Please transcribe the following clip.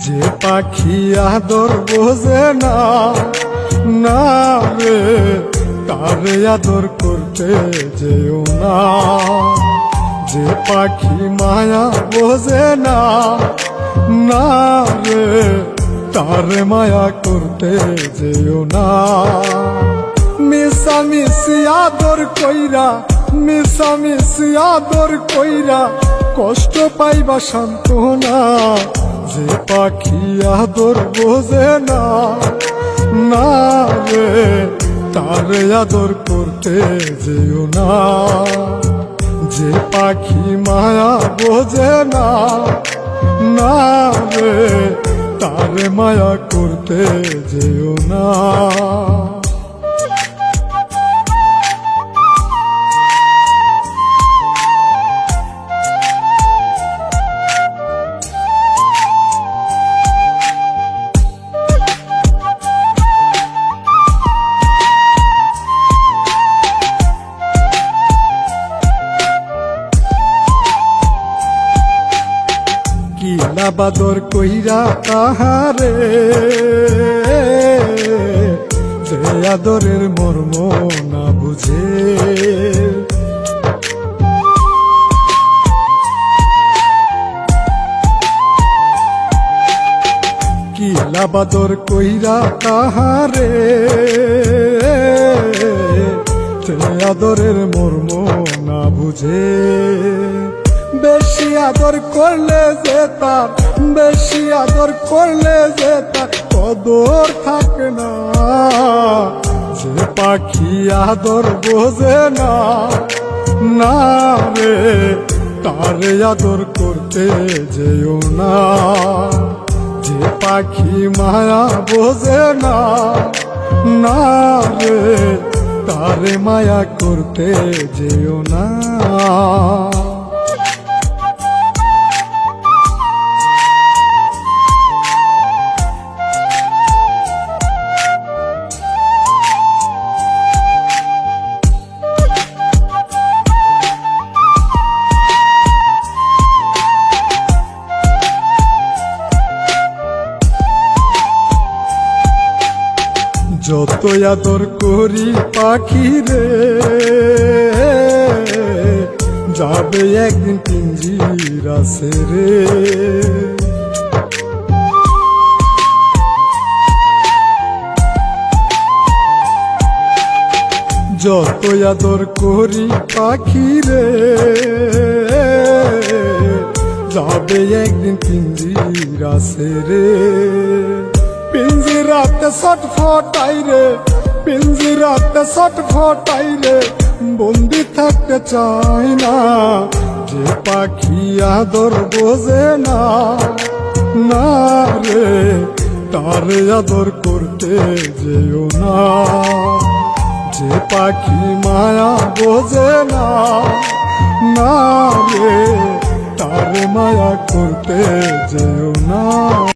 যে পাখি আদর বোঝে না, না রে তারে আদর করতে যেও না। যে পাখি মায়া বোঝে না, না রে তারে মায়া করতে যেও না। মিশামিশি আদর কইরা, মিশামিশি আদর কইরা কষ্ট পাইবা সান্ত্বনা। যে পাখি আদর বোঝে না, না রে তারে আদর করতে যেও না। যে পাখি মায়া বোঝে না, না রে তারে মায়া করতে যেও না। কিলা বাদর কইরা তাহারে, যে আদরের মর্ম না বুঝে। কিলা বাদর কইরা তাহারে, যে আদরের মর্ম না বুঝে। বেশি আদর করলে যে তার, বেশি আদর করলে যে তার কদর থাকে না। যে পাখি আদর বোঝে না, না রে তারে আদর করতে যেও না। যে পাখি মায়া বোঝে না, না রে তারে মায়া করতে যেও না। যত আদর করি পাখি রে, যাবে একদিন পিঞ্জিরা ছেড়ে। যত আদর করি পাখি রে, যাবে একদিন পিঞ্জিরা ছেড়ে। পিঞ্জিরাতে ছটফটাই রে, পিঞ্জিরাতে ছটফটাই রে, বন্দি থাকতে চাই না। যে পাখি আদর বোঝে না, না রে তারে আদর করতে যেও না। যে পাখি মায়া বোঝে না, না রে তারে মায়া করতে যেও না।